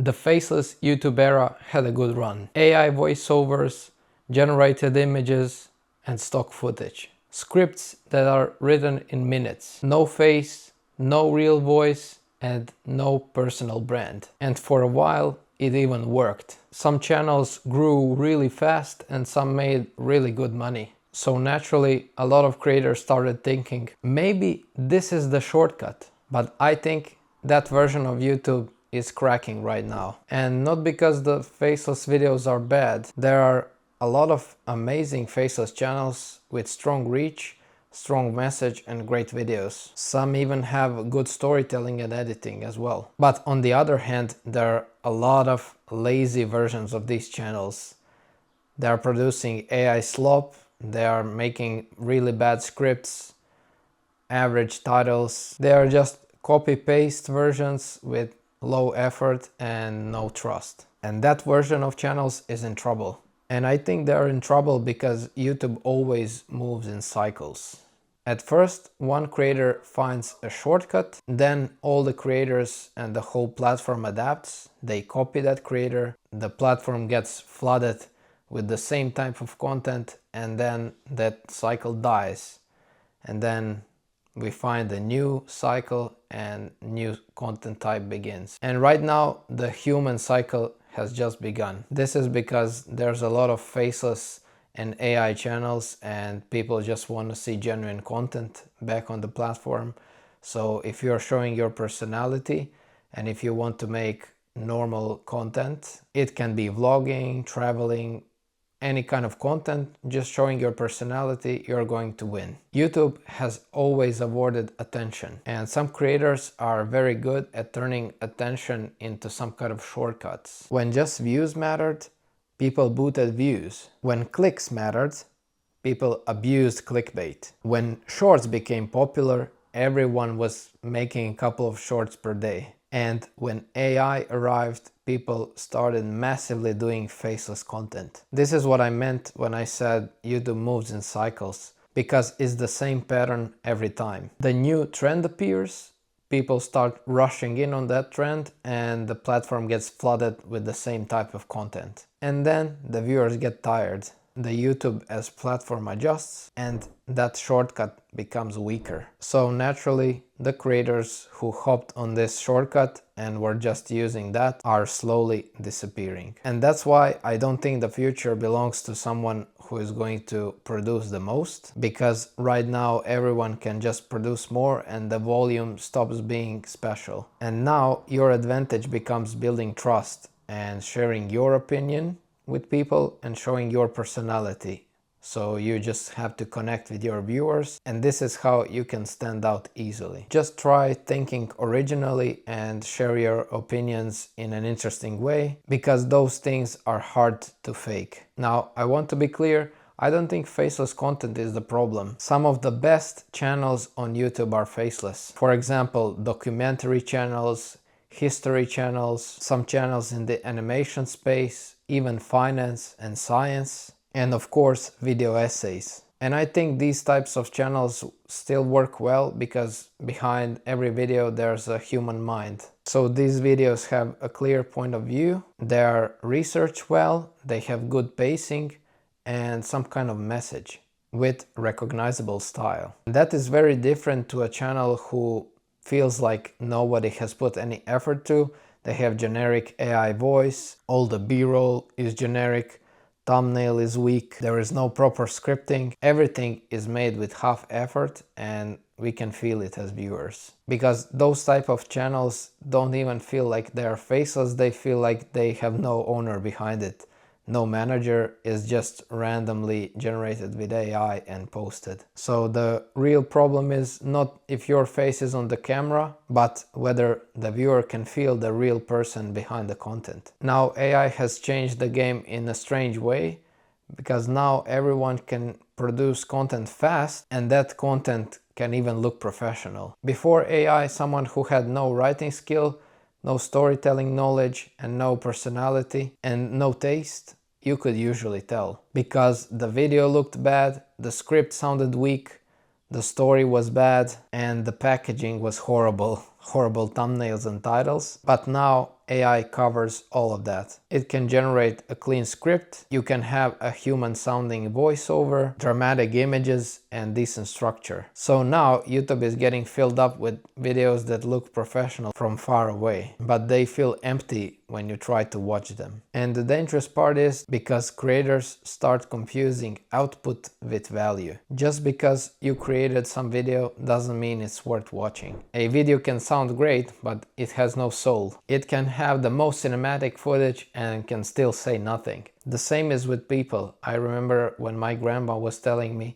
The faceless YouTube era had a good run. AI voiceovers, generated images, and stock footage. Scripts that are written in minutes. No face, no real voice, and no personal brand. And for a while, it even worked. Some channels grew really fast and some made really good money. So naturally, a lot of creators started thinking, maybe this is the shortcut. But I think that version of YouTube is cracking right now. And not because the faceless videos are bad. There are a lot of amazing faceless channels with strong reach, strong message and great videos. Some even have good storytelling and editing as well. But on the other hand, there are a lot of lazy versions of these channels. They are producing AI slop, they are making really bad scripts, average titles. They are just copy-paste versions with low effort and no trust. And that version of channels is in trouble. And I think they're in trouble because YouTube always moves in cycles. At first, one creator finds a shortcut, then all the creators and the whole platform adapts. They copy that creator, the platform gets flooded with the same type of content, and then that cycle dies. And then we find a new cycle and new content type begins. And right now, the human cycle has just begun. This is because there's a lot of faceless and AI channels and people just want to see genuine content back on the platform. So if you're showing your personality and if you want to make normal content, it can be vlogging, traveling, any kind of content, just showing your personality, you're going to win. YouTube has always awarded attention, and some creators are very good at turning attention into some kind of shortcuts. When just views mattered, people booted views. When clicks mattered, people abused clickbait. When shorts became popular, everyone was making a couple of shorts per day. And when AI arrived, people started massively doing faceless content. This is what I meant when I said YouTube moves in cycles, because it's the same pattern every time. The new trend appears, people start rushing in on that trend, and the platform gets flooded with the same type of content. And then the viewers get tired. The YouTube as platform adjusts and that shortcut becomes weaker. So naturally, the creators who hopped on this shortcut and were just using that are slowly disappearing. And that's why I don't think the future belongs to someone who is going to produce the most, because right now everyone can just produce more and the volume stops being special. And now your advantage becomes building trust and sharing your opinion with people and showing your personality. So you just have to connect with your viewers, and this is how you can stand out easily. Just try thinking originally and share your opinions in an interesting way, because those things are hard to fake. Now, I want to be clear, I don't think faceless content is the problem. Some of the best channels on YouTube are faceless. For example, documentary channels, history channels, some channels in the animation space, even finance and science, and of course video essays. And I think these types of channels still work well because behind every video there's a human mind. So these videos have a clear point of view, they are researched well, they have good pacing and some kind of message with recognizable style. And that is very different to a channel who feels like nobody has put any effort to. They have generic AI voice, all the B-roll is generic, thumbnail is weak, there is no proper scripting, everything is made with half effort and we can feel it as viewers. Because those type of channels don't even feel like they're faceless, they feel like they have no owner behind it. No manager, is just randomly generated with AI and posted. So the real problem is not if your face is on the camera, but whether the viewer can feel the real person behind the content. Now AI has changed the game in a strange way, because now everyone can produce content fast and that content can even look professional. Before AI, someone who had no writing skill, no storytelling knowledge and no personality and no taste, you could usually tell. Because the video looked bad, the script sounded weak, the story was bad and the packaging was horrible. Horrible thumbnails and titles. But now AI covers all of that. It can generate a clean script, you can have a human sounding voiceover, dramatic images, and decent structure. So now YouTube is getting filled up with videos that look professional from far away, but they feel empty when you try to watch them. And the dangerous part is because creators start confusing output with value. Just because you created some video doesn't mean it's worth watching. A video can sound great, but it has no soul. It can have the most cinematic footage and can still say nothing. The same is with people. I remember when my grandma was telling me,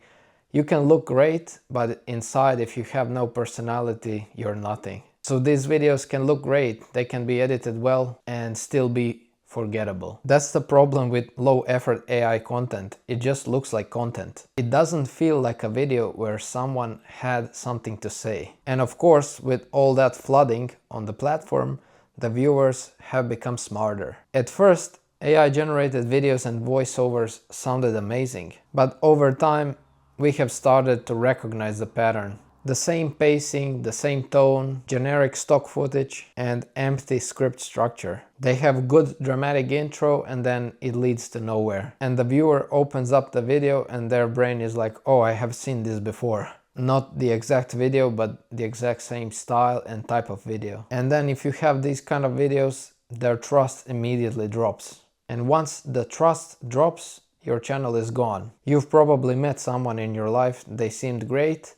you can look great, but inside if you have no personality, you're nothing. So these videos can look great, they can be edited well and still be forgettable. That's the problem with low effort AI content. It just looks like content. It doesn't feel like a video where someone had something to say. And of course, with all that flooding on the platform, the viewers have become smarter. At first, AI generated videos and voiceovers sounded amazing, but over time we have started to recognize the pattern. The same pacing, the same tone, generic stock footage, and empty script structure. They have good dramatic intro and then it leads to nowhere. And the viewer opens up the video and their brain is like, oh, I have seen this before. Not the exact video, but the exact same style and type of video. And then if you have these kind of videos, their trust immediately drops. And once the trust drops, your channel is gone. You've probably met someone in your life, they seemed great,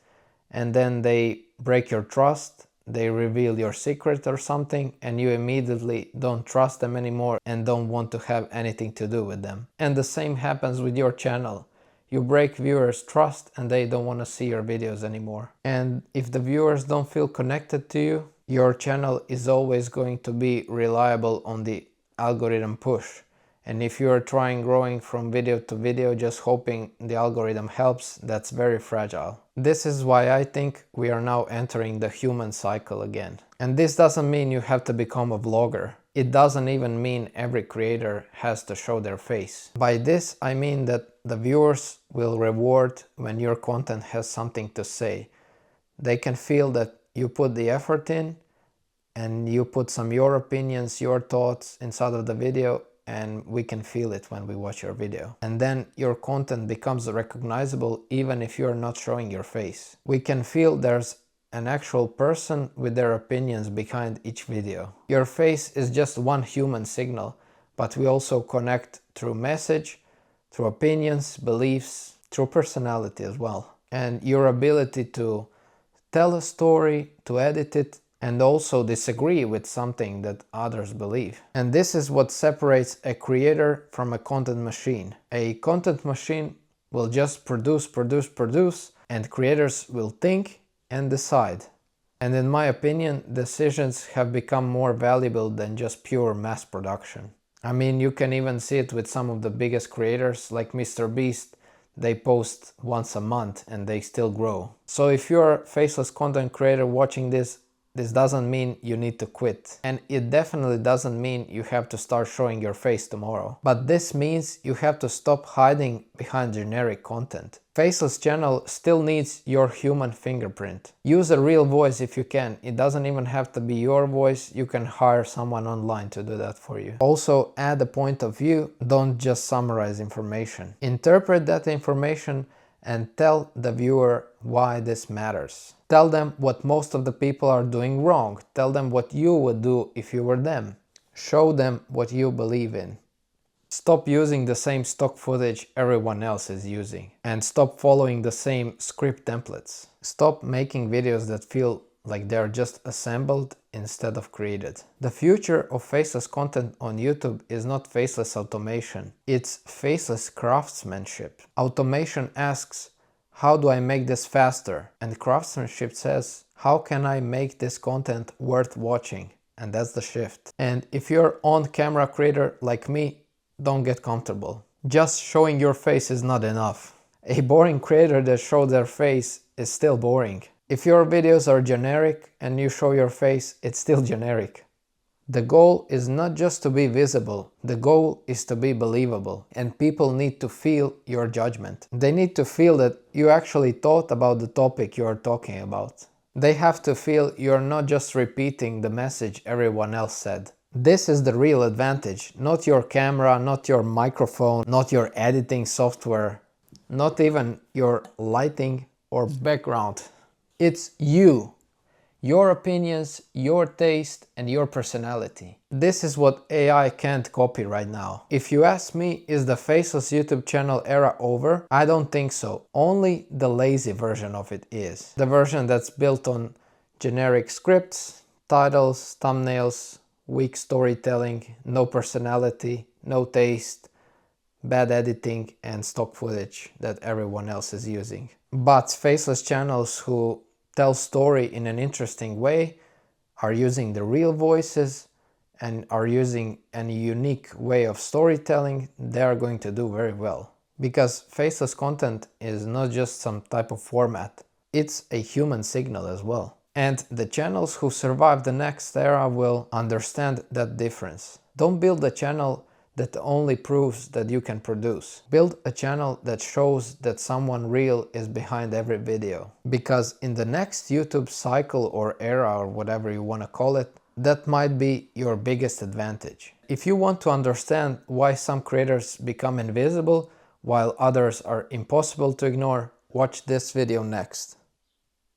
and then they break your trust, they reveal your secret or something, and you immediately don't trust them anymore and don't want to have anything to do with them. And the same happens with your channel. You break viewers' trust and they don't want to see your videos anymore. And if the viewers don't feel connected to you, your channel is always going to be reliable on the algorithm push. And if you are trying growing from video to video just hoping the algorithm helps, that's very fragile. This is why I think we are now entering the human cycle again. And this doesn't mean you have to become a vlogger. It doesn't even mean every creator has to show their face. By this I mean that the viewers will reward when your content has something to say. They can feel that you put the effort in and you put some your opinions, your thoughts inside of the video, and we can feel it when we watch your video. And then your content becomes recognizable even if you're not showing your face. We can feel there's an actual person with their opinions behind each video. Your face is just one human signal, but we also connect through message, through opinions, beliefs, through personality as well. And your ability to tell a story, to edit it, and also disagree with something that others believe. And this is what separates a creator from a content machine. A content machine will just produce, and creators will think and decide. And in my opinion, decisions have become more valuable than just pure mass production. I mean, you can even see it with some of the biggest creators like Mr. Beast. They post once a month and they still grow. So if you're a faceless content creator watching this doesn't mean you need to quit. And it definitely doesn't mean you have to start showing your face tomorrow. But this means you have to stop hiding behind generic content. Faceless channel still needs your human fingerprint. Use a real voice if you can. It doesn't even have to be your voice. You can hire someone online to do that for you. Also add a point of view. Don't just summarize information. Interpret that information and tell the viewer why this matters. Tell them what most of the people are doing wrong. Tell them what you would do if you were them. Show them what you believe in. Stop using the same stock footage everyone else is using. And stop following the same script templates. Stop making videos that feel like they're just assembled instead of created. The future of faceless content on YouTube is not faceless automation. It's faceless craftsmanship. Automation asks, how do I make this faster? And craftsmanship says, how can I make this content worth watching? And that's the shift. And if you're on-camera creator like me, don't get comfortable. Just showing your face is not enough. A boring creator that shows their face is still boring. If your videos are generic and you show your face, it's still generic. The goal is not just to be visible, the goal is to be believable, and people need to feel your judgment. They need to feel that you actually thought about the topic you are talking about. They have to feel you're not just repeating the message everyone else said. This is the real advantage, not your camera, not your microphone, not your editing software, not even your lighting or background. It's you, your opinions, your taste, and your personality. This is what AI can't copy right now. If you ask me, is the Faceless YouTube channel era over? I don't think so. Only the lazy version of it is. The version that's built on generic scripts, titles, thumbnails, weak storytelling, no personality, no taste, bad editing, and stock footage that everyone else is using. But faceless channels who tell story in an interesting way, are using the real voices, and are using a unique way of storytelling, they are going to do very well. Because faceless content is not just some type of format, it's a human signal as well. And the channels who survive the next era will understand that difference. Don't build a channel that only proves that you can produce. Build a channel that shows that someone real is behind every video. Because in the next YouTube cycle or era or whatever you want to call it, that might be your biggest advantage. If you want to understand why some creators become invisible while others are impossible to ignore, watch this video next.